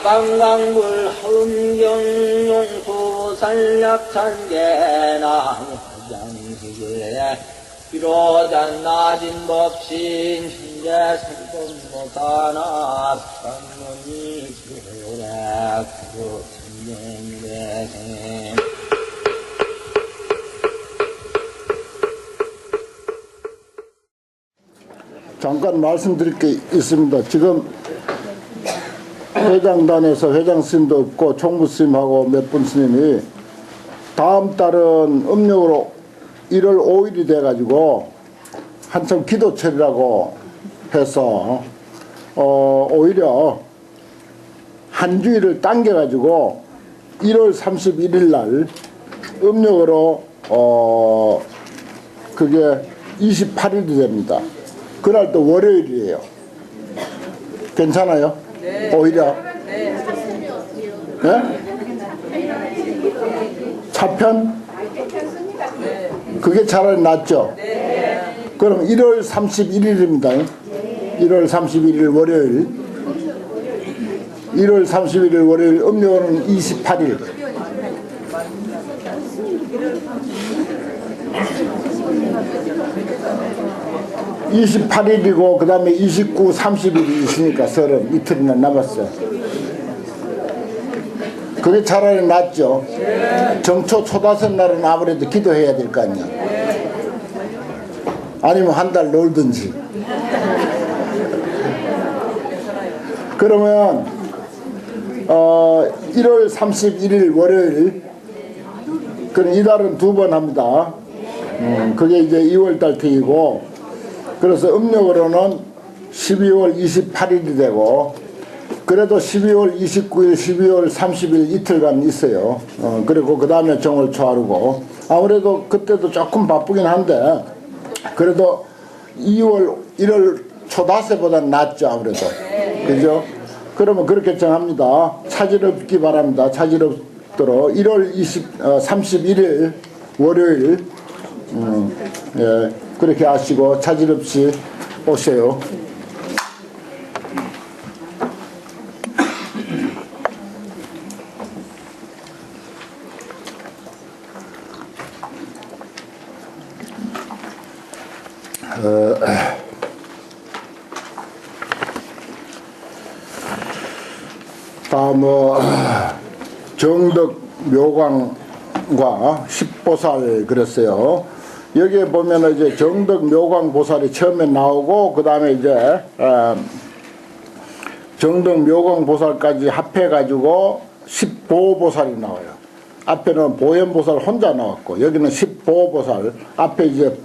강강물 흥경용수 산약산계나 장식에 비로잔 낮은 법신 신제 생법모사나 상문이 지오래 구조 천명대생 잠깐 말씀드릴 게 있습니다. 지금 회장단에서 회장 스님도 없고 총무 스님하고 몇 분 스님이 다음 달은 음력으로 1월 5일이 돼가지고 한참 기도철이라고 해서 오히려 한 주일을 당겨가지고 1월 31일 날 음력으로 그게 28일이 됩니다. 그날 또 월요일이에요. 괜찮아요? 네. 오히려? 네. 네? 차편? 네. 그게 차라리 낫죠? 네. 그럼 1월 31일입니다. 1월 31일 월요일. 1월 31일 월요일 음력으로는 28일. 28일이고 그 다음에 29, 30일이 있으니까 설은 이틀이나 남았어요. 그게 차라리 낫죠. 정초 초다섯 날은 아무래도 기도해야 될 거 아니야. 아니면 한 달 놀든지. 그러면 1월 31일 월요일, 그럼 이달은 두 번 합니다. 그게 이제 2월달 태이고, 그래서 음력으로는 12월 28일이 되고, 그래도 12월 29일, 12월 30일 이틀간 있어요. 그리고 그 다음에 정월 초하루고, 아무래도 그때도 조금 바쁘긴 한데, 그래도 2월 1월 초다새보다는 낫죠, 아무래도. 그죠? 그러면 그렇게 정합니다. 차질 없기 바랍니다. 차질 없도록 1월 31일 월요일 예, 그렇게 하시고 차질 없이 오세요. 다음은 정덕 묘광과 십보살 그랬어요. 여기에 보면 이제 정덕 묘광 보살이 처음에 나오고 그 다음에 이제 정덕 묘광 보살까지 합해 가지고 십보보살이 나와요. 앞에는 보현보살 혼자 나왔고 여기는 십보보살, 앞에 이제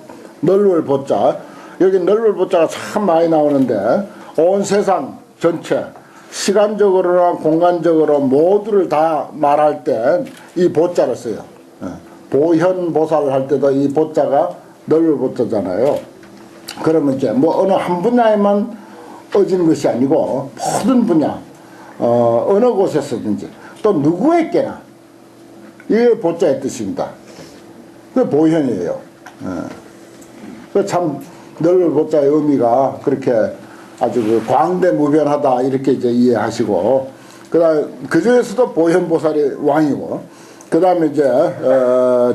널월 보자, 여기 널월 보자가 참 많이 나오는데 온 세상 전체 시간적으로나 공간적으로 모두를 다 말할 때 이 보자를 써요. 보현보살을 할 때도 이 보자가 널월 보자잖아요. 그러면 이제 뭐 어느 한 분야에만 어진 것이 아니고 모든 분야 어느 곳에서든지 또 누구에게나 이게 보자의 뜻입니다. 그 보현이에요. 그 참 널월 보자의 의미가 그렇게 아주 그 광대무변하다 이렇게 이제 이해하시고, 그다음 그 중에서도 보현보살이 왕이고, 그다음에 이제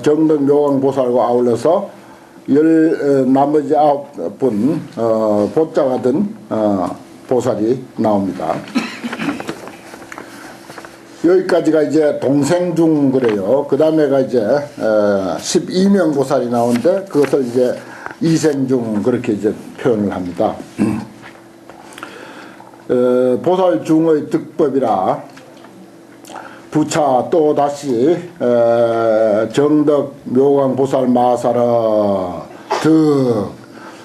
정덕 묘광 보살과 아울러서 나머지 9분 보자가 든 보살이 나옵니다. 여기까지가 이제 동생중 그래요. 그 다음에가 이제 12명 보살이 나오는데 그것을 이제 이생중 그렇게 이제 표현을 합니다. 보살 중의 득법이라 부차 또 다시 정덕 묘광 보살 마사라 득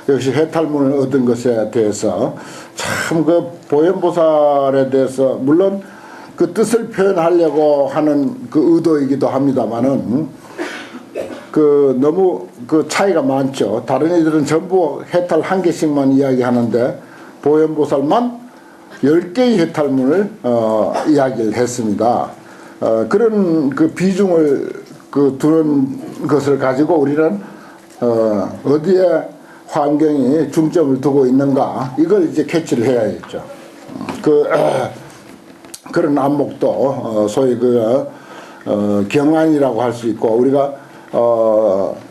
역시 해탈문을 얻은 것에 대해서 참 그 보현보살에 대해서 물론 그 뜻을 표현하려고 하는 그 의도이기도 합니다만은 그 너무 그 차이가 많죠. 다른 이들은 전부 해탈 한 개씩만 이야기하는데 보현보살만 10개의 해탈문을 이야기를 했습니다. 그런 그 비중을 그 두는 것을 가지고 우리는 어디에 환경이 중점을 두고 있는가 이걸 이제 캐치를 해야겠죠. 그런 안목도 소위 경안이라고 할 수 있고, 우리가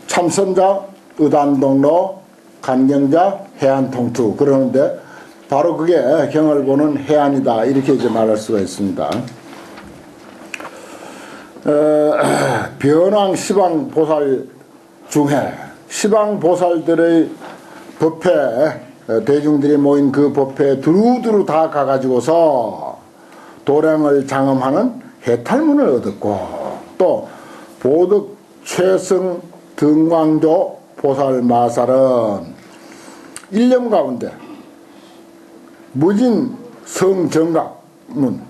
참선자 의단동로, 간경자 해안통투 그러는데 바로 그게 경을 보는 해안이다, 이렇게 이제 말할 수가 있습니다. 변왕 시방 보살 중에 시방 보살들의 법회, 대중들이 모인 그 법회에 두루두루 다 가가지고서 도량을 장엄하는 해탈문을 얻었고, 또 보덕 최승 등왕조 보살 마살은 1년 가운데 무진 성정각문,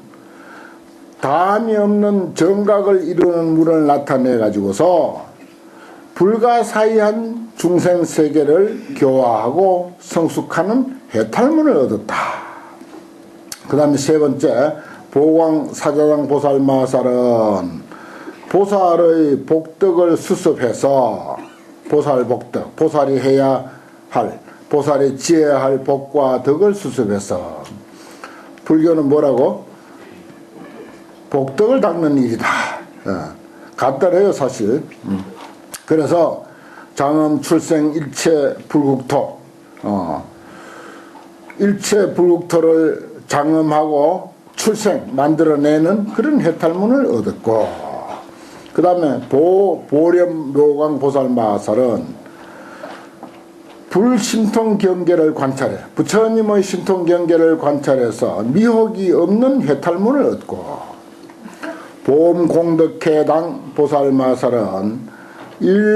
다함이 없는 정각을 이루는 문을 나타내 가지고서 불가사의한 중생 세계를 교화하고 성숙하는 해탈문을 얻었다. 그 다음에 세 번째, 보광 사자당 보살 마살은 보살의 복덕을 수습해서, 보살 복덕, 보살이 해야 할, 보살이 지어야 할 복과 덕을 수습해서, 불교는 뭐라고? 복덕을 닦는 일이다. 간단해요, 사실. 그래서 장엄 출생 일체 불국토, 일체 불국토를 장엄하고 출생 만들어내는 그런 해탈문을 얻었고, 그 다음에 보렴 묘광 보살 마살은 불신통 경계를 관찰해, 부처님의 신통 경계를 관찰해서 미혹이 없는 해탈문을 얻고, 보험공덕회당 보살 마살은 일중회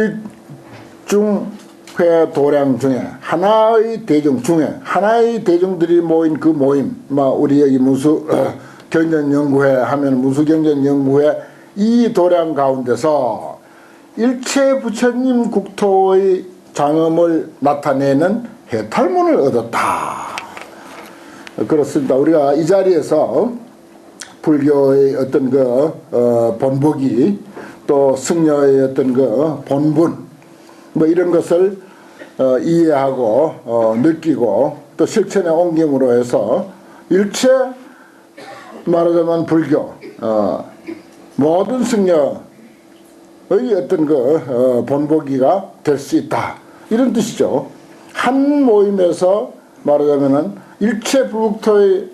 도량 중에 하나의 대중 중에 하나의 대중들이 모인 그 모임, 우리 여기 경전연구회 하면 무수경전연구회 이 도량 가운데서 일체 부처님 국토의 장엄을 나타내는 해탈문을 얻었다. 그렇습니다. 우리가 이 자리에서 불교의 어떤 본보기, 또 승려의 어떤 본분, 이런 것을 이해하고 느끼고 또 실천에 옮김으로 해서 일체 말하자면 불교 모든 승려의 어떤 본보기가 될 수 있다, 이런 뜻이죠. 한 모임에서 말하자면은 일체 불국토의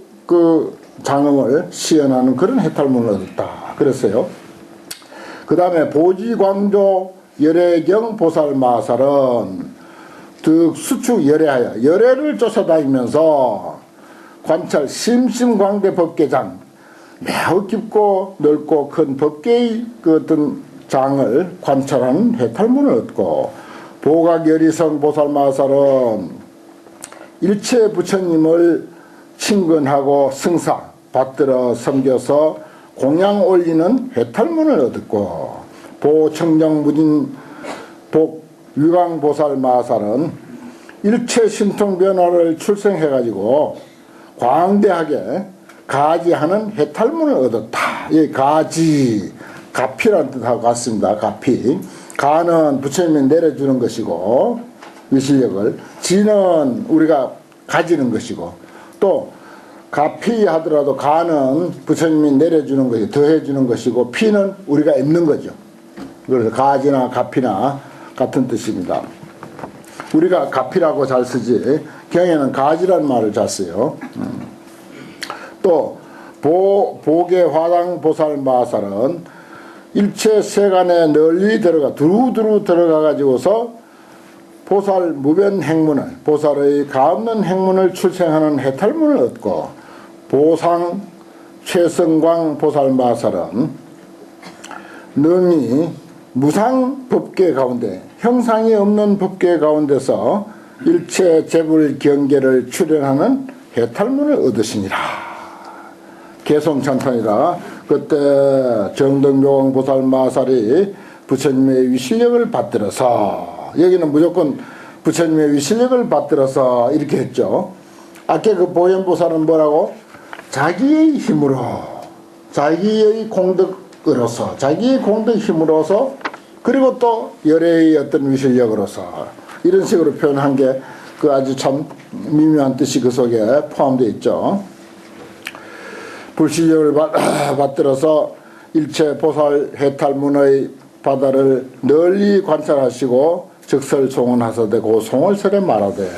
장엄을 시연하는 그런 해탈문을 얻었다 그랬어요. 그 다음에 보지광조 열애경 보살 마살은 득수축 열애하여 열애를 쫓아다니면서 관찰 심심광대 법계장, 매우 깊고 넓고 큰 법계의 어떤 장을 관찰하는 해탈문을 얻고, 보각열이성 보살 마살은 일체 부처님을 친근하고 승사 받들어 섬겨서 공양 올리는 해탈문을 얻었고, 보청정무진 복유광 보살 마살은 일체 신통 변화를 출생해가지고 광대하게 가지하는 해탈문을 얻었다. 이 가지, 가피라는 뜻하고 같습니다. 가피. 가는 부처님이 내려주는 것이고, 위실력을, 지는 우리가 가지는 것이고, 또 가피 하더라도 가는 부처님이 내려주는 것이, 더해주는 것이고, 피는 우리가 입는 거죠. 그래서 가지나 가피나 같은 뜻입니다. 우리가 가피라고 잘 쓰지 경에는 가지라는 말을 잘 써요. 또 보계 화당 보살 마살은 일체 세간에 널리 들어가 두루두루 들어가 가지고서 보살 무변 행문을, 보살의 가없는 행문을 출생하는 해탈문을 얻고, 보상 최성광 보살 마살은 능히 무상 법계 가운데, 형상이 없는 법계 가운데서 일체 재불 경계를 출현하는 해탈문을 얻으시니라. 개성찬탄이라. 그때 정덕묘광 보살 마살이 부처님의 위실력을 받들어서, 여기는 무조건 부처님의 위실력을 받들어서 이렇게 했죠. 아까 그 보현보살은 뭐라고? 자기의 힘으로, 자기의 공덕으로서, 자기의 공덕 힘으로서, 그리고 또 열애의 어떤 위실력으로서, 이런 식으로 표현한 게 그 아주 참 미묘한 뜻이 그 속에 포함되어 있죠. 불시적을 받들어서 일체 보살 해탈문의 바다를 널리 관찰하시고 적설송원하서되 그 송월설에 말하되.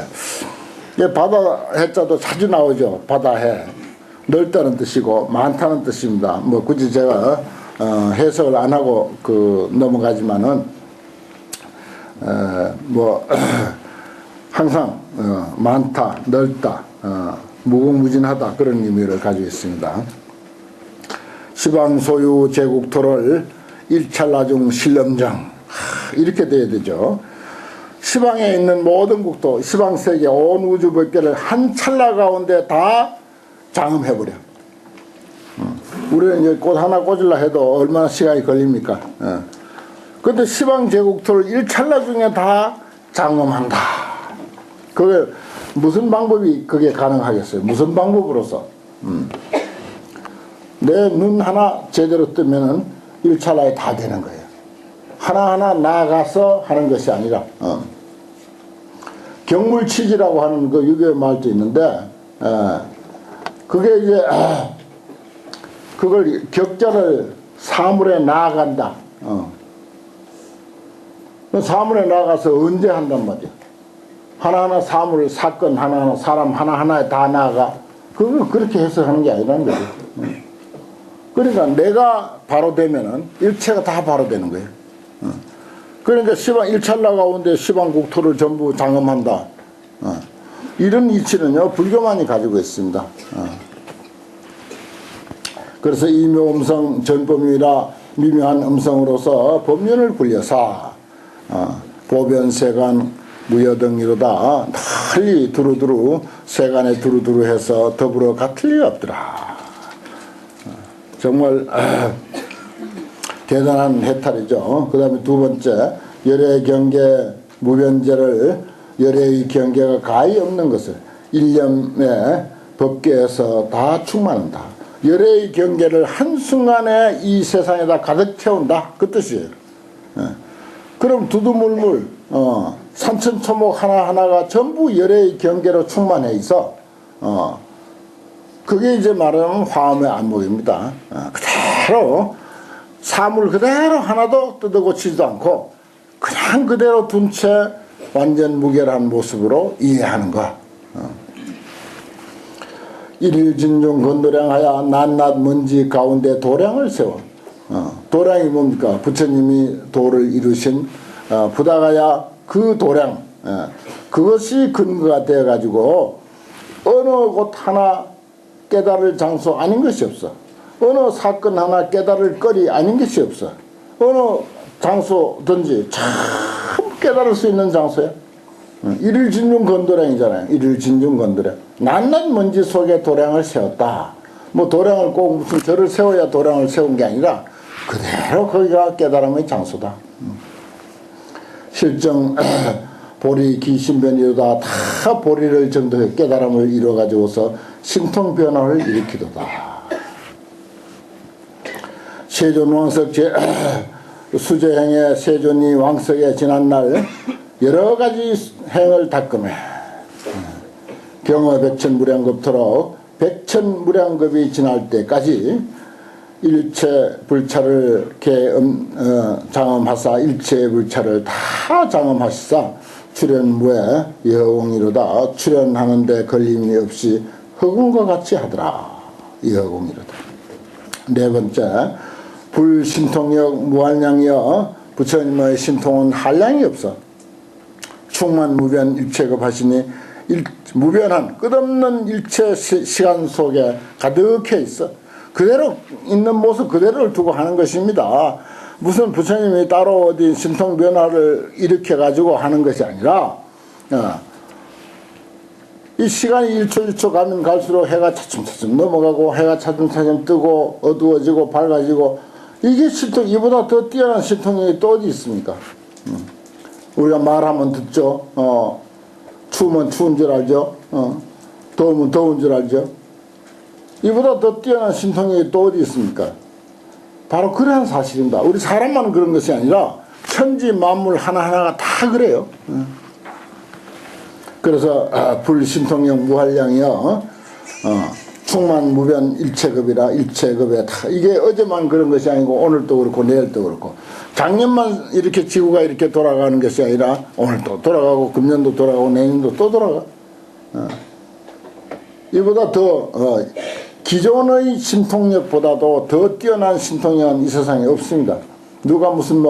바다 해자도 자주 나오죠. 바다해. 넓다는 뜻이고 많다는 뜻입니다. 뭐 굳이 제가 해석을 안 하고 넘어가지만은 뭐 항상 많다, 넓다, 무궁무진하다 그런 의미를 가지고 있습니다. 시방 소유 제국토를 일찰나중 신lâm장 이렇게 돼야 되죠. 시방에 있는 모든 국도, 시방세계 온 우주 법계를 한 찰나 가운데 다 장엄해버려. 우리는 이제 꽃 하나 꽂으려 해도 얼마나 시간이 걸립니까? 근데 시방 제국토를 일찰나 중에 다 장엄한다. 그게 무슨 방법이 그게 가능하겠어요? 무슨 방법으로서? 내 눈 하나 제대로 뜨면은 일찰나에 다 되는 거예요. 하나하나 나아가서 하는 것이 아니라, 경물치지라고 하는 그 유교 말도 있는데, 그게 이제, 그걸 격자를 사물에 나아간다. 사물에 나아가서 언제 한단 말이야. 하나하나 사물, 사건 하나하나, 사람 하나하나에 다 나아가. 그걸 그렇게 해석하는 게 아니라는 거죠. 그러니까 내가 바로 되면은 일체가 다 바로 되는 거예요. 그러니까 시방 일찰나 가운데 시방 국토를 전부 장엄한다. 이런 이치는요 불교만이 가지고 있습니다. 그래서 이묘음성 전법이라 미묘한 음성으로서 법륜을 굴려사 보변세간 무여등이로다 널리 두루두루 세간에 두루두루 해서 더불어 같을 리 없더라. 정말 대단한 해탈이죠. 그 다음에 두 번째, 열의 경계 무변제를 열의 경계가 가히 없는 것을 일념의 법계에서 다 충만한다. 열의 경계를 한순간에 이 세상에다 가득 채운다. 그 뜻이에요. 그럼 두두물물 산천초목 하나하나가 전부 열의 경계로 충만해 있어. 그게 이제 말하면 화엄의 안목입니다. 그대로 사물 그대로 하나도 뜯어고치지도 않고 그냥 그대로 둔 채 완전 무결한 모습으로 이해하는 것. 일일진중 건도량하여 낱낱 먼지 가운데 도량을 세워. 도량이 뭡니까? 부처님이 도를 이루신 부다가야 그 도량, 그것이 근거가 되어 가지고 어느 곳 하나 깨달을 장소 아닌 것이 없어. 어느 사건 하나 깨달을 거리 아닌 것이 없어. 어느 장소든지 참 깨달을 수 있는 장소야. 일일진중 건도량이잖아요. 일일진중 건도량. 낱낱 먼지 속에 도량을 세웠다. 뭐 도량을 꼭 무슨 절을 세워야 도량을 세운 게 아니라 그대로 거기가 깨달음의 장소다. 실정 보리 기신변이로다 다 보리를 정도의 깨달음을 이루어가지고서 신통변화를 일으키도다. 세존 왕석 수제행에 세존이 왕석에 지난 날 여러가지 행을 닦음해 경어 백천무량급토록 백천무량급이 지날 때까지 일체 불차를 장엄하사 일체 불차를 다 장엄하시사 출현무에 여공이로다. 출현하는데 걸림이 없이 허공과 같이 하더라. 여공이로다. 네 번째, 불신통역 무한량이여 부처님의 신통은 한량이 없어. 충만무변 일체급 하시니 무변한 끝없는 일체 시간 속에 가득해 있어. 그대로 있는 모습 그대로를 두고 하는 것입니다. 무슨 부처님이 따로 어디 신통 변화를 일으켜 가지고 하는 것이 아니라 이 시간이 1초 1초 가면 갈수록 해가 차츰차츰 넘어가고 해가 차츰차츰 뜨고 어두워지고 밝아지고 이게 신통, 이보다 더 뛰어난 신통이 또 어디 있습니까? 우리가 말하면 듣죠. 추우면 추운 줄 알죠. 더우면 더운 줄 알죠. 이보다 더 뛰어난 신통이 또 어디 있습니까? 바로 그러한 사실입니다. 우리 사람만 그런 것이 아니라 천지 만물 하나하나가 다 그래요. 그래서 불신통력 무한량이여 충만 무변 일체급이라 일체급에 다 이게 어제만 그런 것이 아니고 오늘도 그렇고 내일도 그렇고 작년만 이렇게 지구가 이렇게 돌아가는 것이 아니라 오늘도 돌아가고 금년도 돌아가고 내년도 또 돌아가. 이보다 더 기존의 신통력보다도 더 뛰어난 신통력은 이 세상에 없습니다. 누가 무슨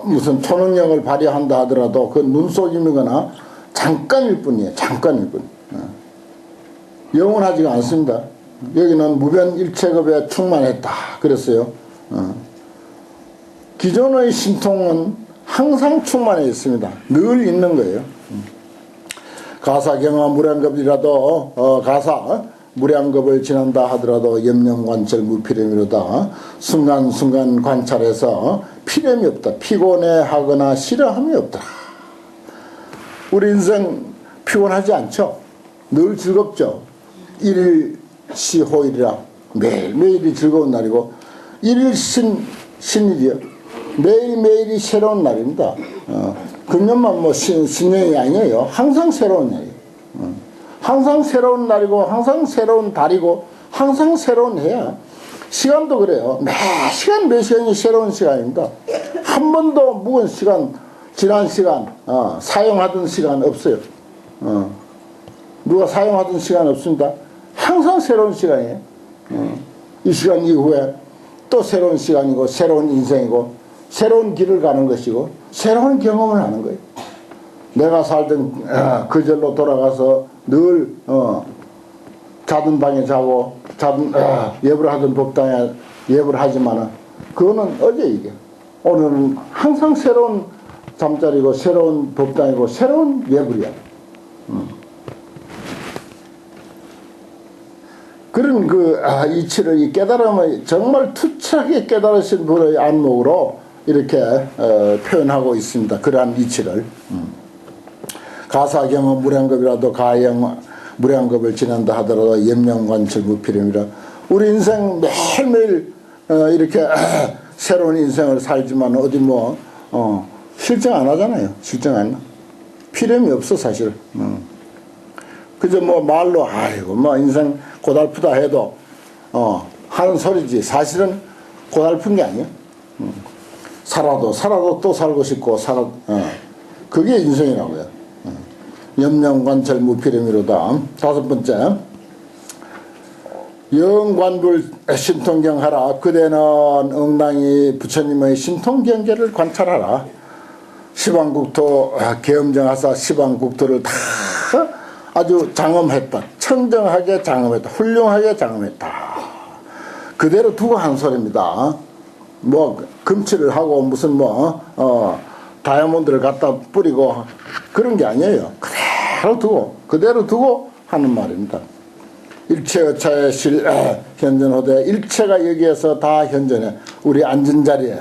무슨 초능력을 발휘한다 하더라도 그 눈속임이거나 잠깐일 뿐이에요. 잠깐일 뿐. 영원하지가 않습니다. 여기는 무변 일체급에 충만했다 그랬어요. 기존의 신통은 항상 충만해 있습니다. 늘 있는 거예요. 가사경화 무량겁이라도 가사 무량겁을 지난다 하더라도 염념관철 무피렴이로다. 순간순간 관찰해서 피렴이 없다. 피곤해하거나 싫어함이 없더라. 우리 인생 피곤하지 않죠? 늘 즐겁죠? 일일시호일이라 매일매일이 즐거운 날이고 일일신일이요. 매일매일이 새로운 날입니다. 금년만 신년이 아니에요. 항상 새로운 날이에요. 항상 새로운 날이고 항상 새로운 달이고 항상 새로운 해야. 시간도 그래요. 매 시간이 새로운 시간입니다. 한 번도 묵은 시간, 지난 시간, 사용하던 시간 없어요. 누가 사용하던 시간 없습니다. 항상 새로운 시간이에요. 이 시간 이후에 또 새로운 시간이고 새로운 인생이고 새로운 길을 가는 것이고 새로운 경험을 하는 거예요. 내가 살던 그 절로 돌아가서 늘 자던 방에 자고 예불을 하던 법당에 예불을 하지만은 그거는 어제 얘기야. 오늘은 항상 새로운 잠자리고 새로운 법당이고 새로운 예불이야. 그런 이치를 이 깨달음을 정말 투철하게 깨달으신 분의 안목으로 이렇게 표현하고 있습니다. 그러한 이치를. 가사경은 무량겁이라도 가영 무량겁을 지난다 하더라도 염념관철 무피렴이라. 우리 인생 매일매일 이렇게 새로운 인생을 살지만 어디 실증 안 하잖아요. 실증 안 나. 피렴이 없어 사실. 그저 말로 아이고 인생 고달프다 해도 하는 소리지 사실은 고달픈 게 아니야. 살아도 또 살고 싶고 그게 인생이라고요. 염념관철 무피렴이로다. 다섯 번째, 영관불 신통경하라. 그대는 엉당이 부처님의 신통경계를 관찰하라. 시방국토 계엄정하사 시방국토를 다 아주 장엄했다. 청정하게 장엄했다. 훌륭하게 장엄했다. 그대로 두고 한 소리입니다. 금치를 하고 무슨 다이아몬드를 갖다 뿌리고 그런 게 아니에요. 그대로 두고 하는 말입니다. 일체어차의 현전호대. 일체가 여기에서 다 현전해. 우리 앉은 자리에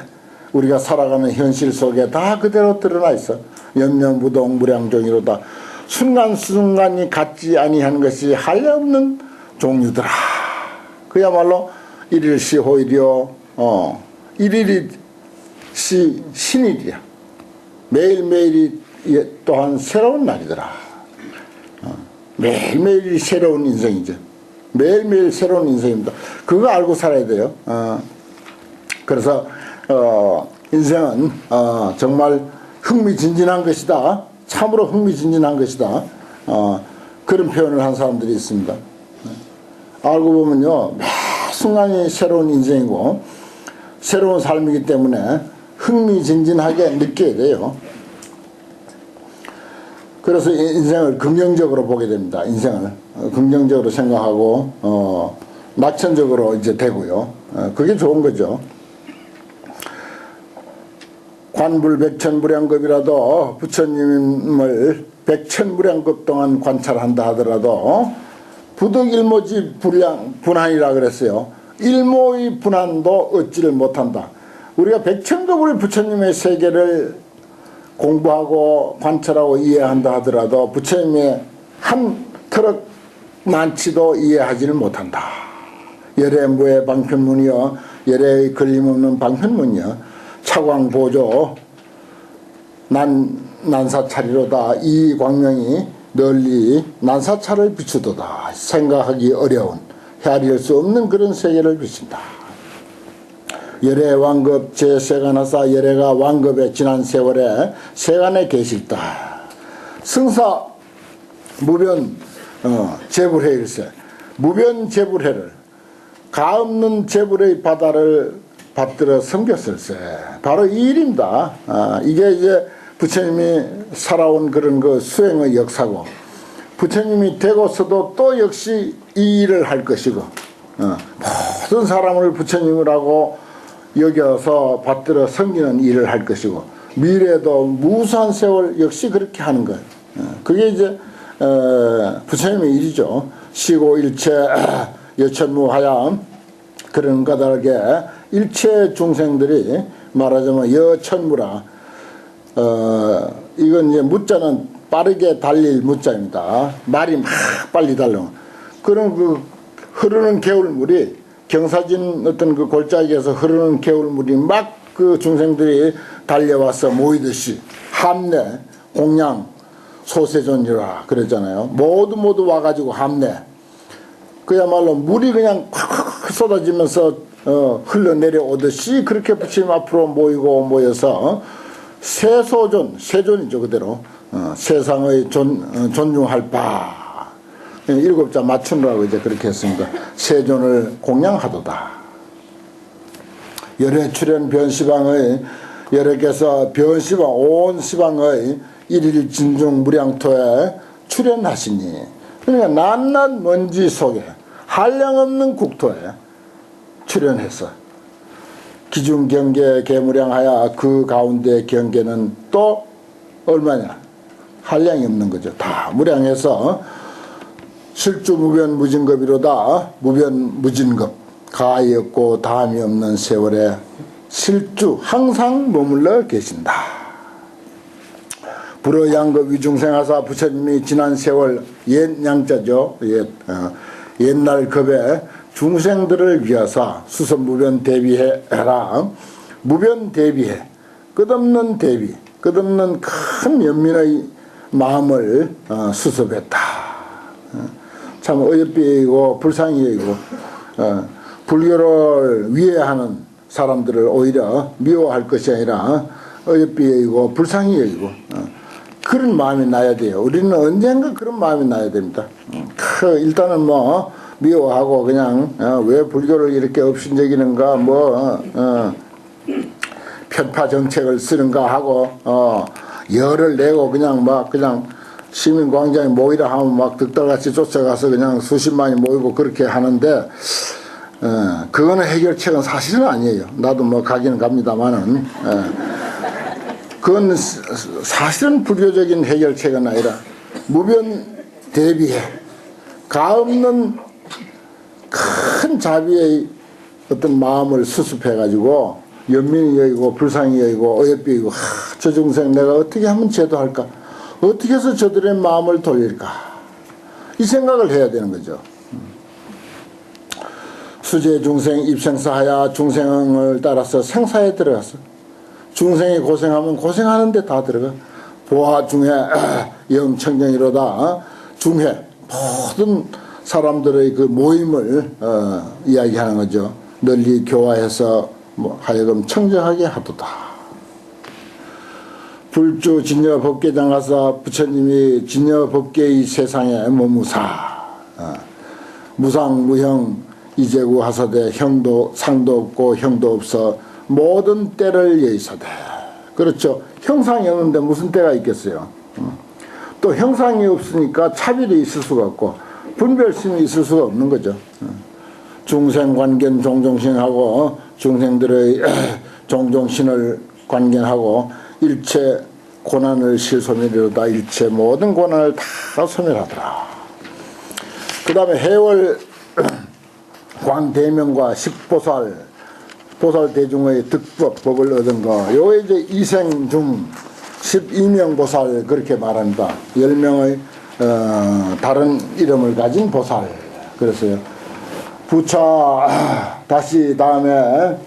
우리가 살아가는 현실 속에 다 그대로 드러나 있어. 염념무동 무량종이로다. 순간순간이 같지 아니한 것이 한량없는 종류더라. 그야말로 일일시호일이요. 일일이 신일이야. 매일매일이 또한 새로운 날이더라. 매일매일이 새로운 인생이죠. 매일매일 새로운 인생입니다. 그거 알고 살아야 돼요. 그래서 인생은 정말 흥미진진한 것이다. 참으로 흥미진진한 것이다. 그런 표현을 한 사람들이 있습니다. 알고 보면요, 매 순간이 새로운 인생이고 새로운 삶이기 때문에 흥미진진하게 느껴야 돼요. 그래서 인생을 긍정적으로 보게 됩니다. 인생을 긍정적으로 생각하고 낙천적으로 이제 되고요. 그게 좋은 거죠. 관불백천무량겁이라도 부처님을 백천무량겁 동안 관찰한다 하더라도 부득일모지 분한이라 그랬어요. 일모의 분한도 얻지를 못한다. 우리가 백천겁을 부처님의 세계를 공부하고 관찰하고 이해한다 하더라도 부처님의 한 터럭 만치도 이해하지를 못한다. 열애무의 방편문이여. 열애의 걸림없는 방편문이여. 차광보조 난사차리로다. 이 광명이 널리 난사차를 비추도다. 생각하기 어려운 헤아릴 수 없는 그런 세계를 비춘다. 열애 왕급 제3관하사 열애가 왕급의 지난 세월에 세간에 계실다. 승사 무변 제불해일세 무변 제불해를 가없는 제불의 바다를 받들어 섬겼을세. 바로 이 일입니다. 이게 이제 부처님이 살아온 그런 그 수행의 역사고, 부처님이 되고서도 또 역시 이 일을 할 것이고, 모든 사람을 부처님이라고 여겨서 받들어 섬기는 일을 할 것이고, 미래도 무수한 세월 역시 그렇게 하는 거예요. 그게 이제 부처님의 일이죠. 시고 일체 여천무하야 그런 까닭에 일체 중생들이 말하자면 여천무라. 이건 이제 무자는 빠르게 달릴 무자입니다. 말이 막 빨리 달려. 그런 그 흐르는 개울물이 경사진 어떤 그 골짜기에서 흐르는 개울물이 막 그 중생들이 달려와서 모이듯이 함내 공양 소세존이라 그랬잖아요. 모두 와가지고 함내. 그야말로 물이 그냥 콱 쏟아지면서 흘러내려오듯이 그렇게 부처님 앞으로 모여서 세소존, 세존이죠 그대로. 세상의 존중할 바. 7자 맞추느라고 이제 그렇게 했습니다. 세존을 공양하도다. 열애 출현 변시방의 열애께서 변시방 온 시방의 일일 진중 무량토에 출현하시니, 그러니까 낱낱 먼지 속에 한량없는 국토에 출현해서 기중 경계 개무량하여 그 가운데 경계는 또 얼마냐? 한량이 없는 거죠. 다 무량해서 실주 무변 무진급이로다. 무변 무진급 가히 없고 다함이 없는 세월에 실주 항상 머물러 계신다. 불어양급 위중생하사 부처님이 지난 세월 옛 양자죠. 옛날 급의 중생들을 위하사 수선무변 대비해라. 무변 대비해. 끝없는 대비, 끝없는 큰 연민의 마음을 수습했다. 참 어여삐이고 불상이이고 불교를 위해하는 사람들을 오히려 미워할 것이 아니라 어여삐이고 불상이이고 그런 마음이 나야 돼요. 우리는 언젠가 그런 마음이 나야 됩니다. 일단은 뭐 미워하고 그냥 왜 불교를 이렇게 업신여기는가 편파 정책을 쓰는가 하고 열을 내고 그냥 시민광장에 모이라 하면 막 득달같이 쫓아가서 그냥 수십만이 모이고 그렇게 하는데 그거는 해결책은 사실은 아니에요. 나도 뭐 가기는 갑니다만은 그건 사실은 불교적인 해결책은 아니라 무변 대비해 가없는 큰 자비의 어떤 마음을 수습해 가지고 연민이 여기고 불상이 여기고 어여삐이고 저 중생 내가 어떻게 하면 제도할까, 어떻게 해서 저들의 마음을 돌릴까, 이 생각을 해야 되는 거죠. 수제 중생 입생사하야 중생을 따라서 생사에 들어가서 중생이 고생하면 고생하는 데 다 들어가. 보아 중해 영청정이로다. 중해 모든 사람들의 그 모임을 이야기하는 거죠. 널리 교화해서 하여금 청정하게 하도다. 불주 진여 법계장 가서 부처님이 진여 법계의 세상에 머무사 무상 무형 이제구 하사대 형도 상도 없고 형도 없어 모든 때를 예의사대. 그렇죠. 형상이 없는데 무슨 때가 있겠어요. 또 형상이 없으니까 차별이 있을 수가 없고 분별심이 있을 수가 없는 거죠. 중생관견 종종신하고 중생들의 종종신을 관견하고 일체 고난을 실소멸이로다. 일체 모든 고난을 다 소멸하더라. 그 다음에 해월 광대명과 십보살 보살대중의 득법 법을 얻은 거, 요게 이제 이생중 12명 보살 그렇게 말합니다. 10명의 다른 이름을 가진 보살. 그래서요. 부차 다시 다음에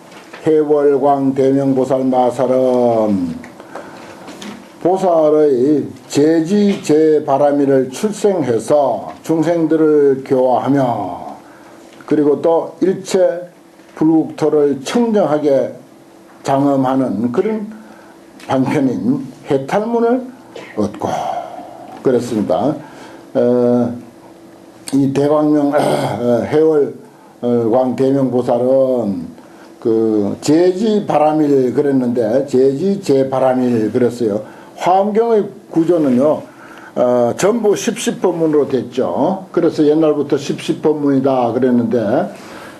해월광 대명보살 마살은 보살의 제지 제바라미를 출생해서 중생들을 교화하며 그리고 또 일체 불국토를 청정하게 장엄하는 그런 방편인 해탈문을 얻고 그랬습니다. 이 대광명 해월광 대명보살은 그 제지바라밀 그랬는데 제지 제바라밀 그랬어요. 화엄경의 구조는요 전부 10법문으로 됐죠. 그래서 옛날부터 10법문이다 그랬는데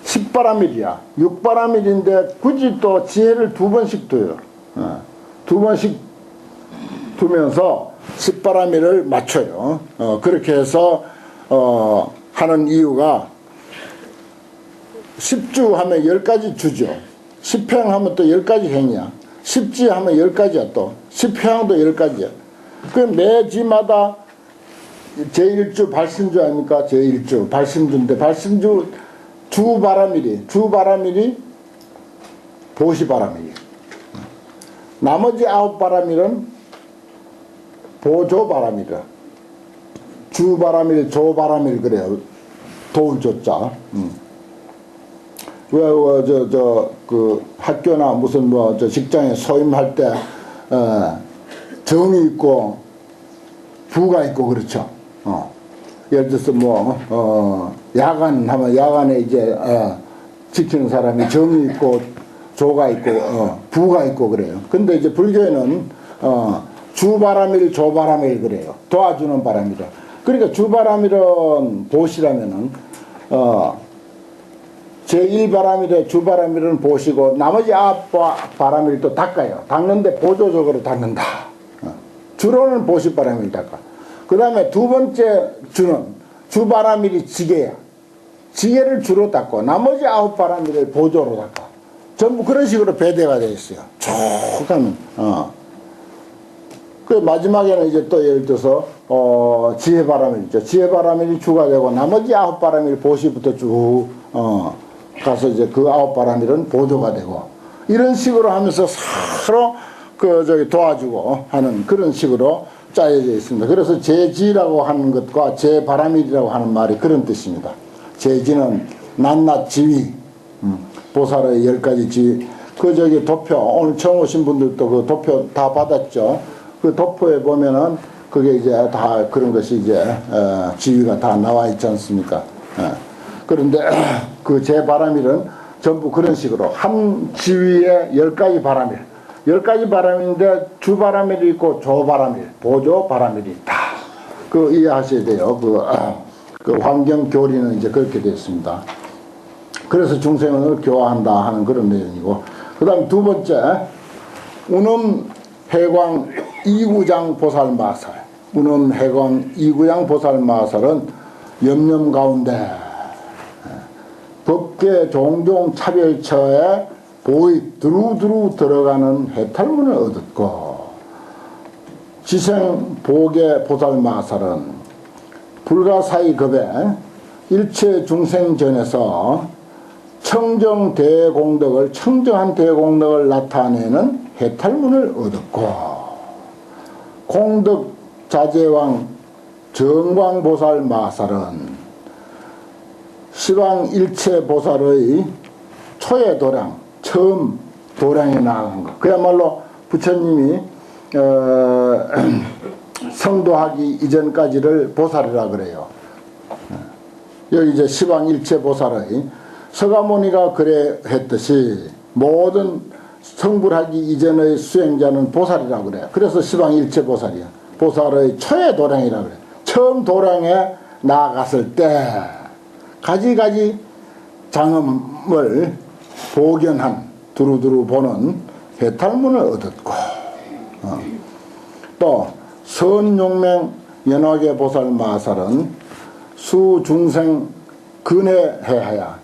10바라밀이야. 6바라밀인데 굳이 또 지혜를 두 번씩 둬요. 두 번씩 두면서 10바라밀을 맞춰요. 그렇게 해서 하는 이유가 10주 하면 10가지 주죠. 10행 하면 또 10가지 행이야. 10지 하면 10가지야 또. 10행도 10가지야. 그 매지마다 제1주 발신주 아닙니까? 제1주 발신주인데 발신주 주바라밀이 보시바라밀이. 나머지 9바라밀은 보조바라밀이야. 주바라밀, 조바라밀 그래요. 도울 조자. 그 학교나 무슨 직장에 소임할 때 정이 있고 부가 있고 그렇죠. 예를 들어서 야간 하면 야간에 이제 지키는 사람이 정이 있고 조가 있고 부가 있고 그래요. 근데 이제 불교에는 주바라밀 조바라밀 그래요. 도와주는 바람이라. 그러니까 주바라밀은 보시라면은 제1바라밀에 주바라밀은 보시고 나머지 9바라밀 또 닦아요. 닦는데 보조적으로 닦는다. 주로는 보시바라밀 닦아. 그 다음에 두 번째 주는 주바라밀이 지게야. 지게를 주로 닦고 나머지 9바라밀을 보조로 닦아. 전부 그런 식으로 배대가 되어 있어요. 쭉 하면 그 마지막에는 이제 또 예를 들어서 지혜바라밀 있죠. 지혜바라밀이 주가 되고 나머지 9바라밀 보시부터 쭉 가서 이제 그 9바라밀은 보조가 되고 이런 식으로 하면서 서로 도와주고 하는 그런 식으로 짜여져 있습니다. 그래서 제지라고 하는 것과 제바라밀이라고 하는 말이 그런 뜻입니다. 제지는 낱낱 지위, 보살의 10가지 지위. 도표, 오늘 처음 오신 분들도 그 도표 다 받았죠. 그 도표에 보면은 그게 이제 다 그런 것이 이제 지위가 다 나와 있지 않습니까? 그런데 그 제바라밀은 전부 그런 식으로 한 지위에 10가지 바라밀, 10가지 바라밀인데 주바라밀이 있고 조바라밀, 보조바라밀이 있다. 그 이해하셔야 돼요. 그 환경 교리는 이제 그렇게 되어 있습니다. 그래서 중생을 교화한다 하는 그런 내용이고, 그 다음 두 번째 운음 해광 이구장 보살 마살. 운음 해광 이구장 보살 마살은 염염 가운데 법계 종종 차별처에 보이 두루두루 들어가는 해탈문을 얻었고, 지생 보계 보살 마살은 불가사의 급에 일체 중생전에서 청정한 대공덕을 나타내는 해탈문을 얻었고, 공덕자재왕 정광보살 마살은 시방 일체 보살의 초의 도량, 처음 도량에 나아간 것. 그야말로 부처님이 성도하기 이전까지를 보살이라 그래요. 여기 이제 시방 일체 보살의 서가모니가 그래 했듯이 모든 성불하기 이전의 수행자는 보살이라 그래요. 그래서 시방 일체 보살이야. 보살의 초의 도량이라 그래요. 처음 도량에 나아갔을 때 가지가지 장엄을 보견한 두루두루 보는 해탈문을 얻었고, 또 선용맹 연화계 보살 마살은 수중생 근혜해하여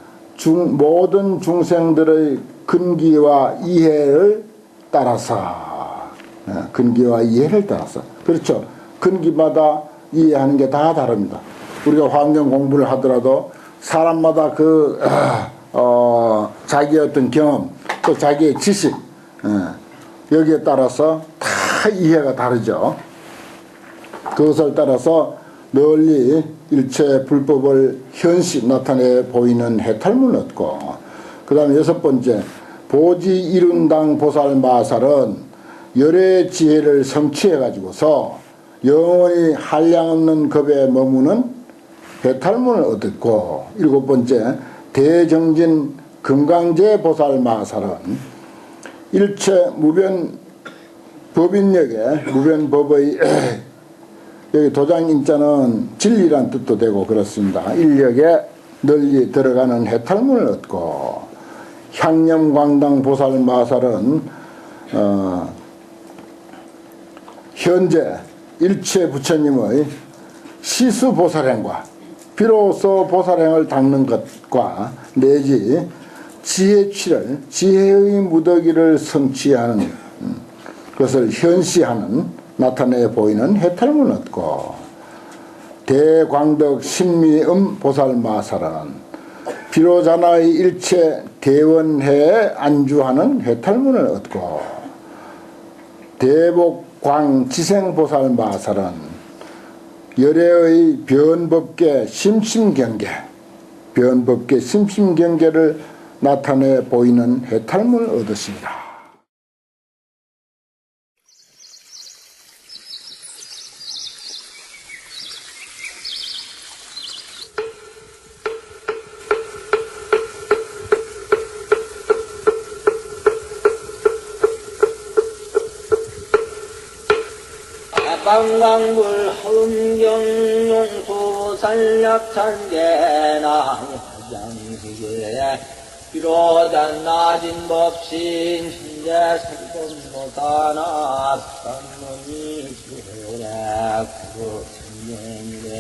모든 중생들의 근기와 이해를 따라서 그렇죠. 근기마다 이해하는 게 다 다릅니다. 우리가 환경 공부를 하더라도 사람마다 자기의 어떤 경험 또 자기의 지식 여기에 따라서 다 이해가 다르죠. 그것을 따라서 널리 일체 불법을 현시 나타내 보이는 해탈문을 얻고, 그 다음에 6번째, 보지 이룬당 보살 마살은 열의 지혜를 성취해 가지고서 영원히 한량없는 겁에 머무는 해탈문을 얻었고, 7번째, 대정진 금강제 보살 마살은 일체 무변 법인력에 무변법의 여기 도장인자는 진리란 뜻도 되고 그렇습니다. 인력에 널리 들어가는 해탈문을 얻고, 향념광당 보살 마살은 현재 일체 부처님의 시수 보살행과 비로소 보살행을 닦는 것과 내지 지혜취를 지혜의 무더기를 성취하는 그것을 현시하는 나타내 보이는 해탈문을 얻고, 대광덕 신미음 보살 마살은 비로자나의 일체 대원해에 안주하는 해탈문을 얻고, 대복광 지생보살 마살은 열애의 변법계 심심경계, 변법계 심심경계를 나타내 보이는 해탈문을 얻었습니다. 방광불 흠경용수 산략찬계나 장시계 비로잔 낮은 법신 현재 살범보다나 산문이 지오래 그 천년이래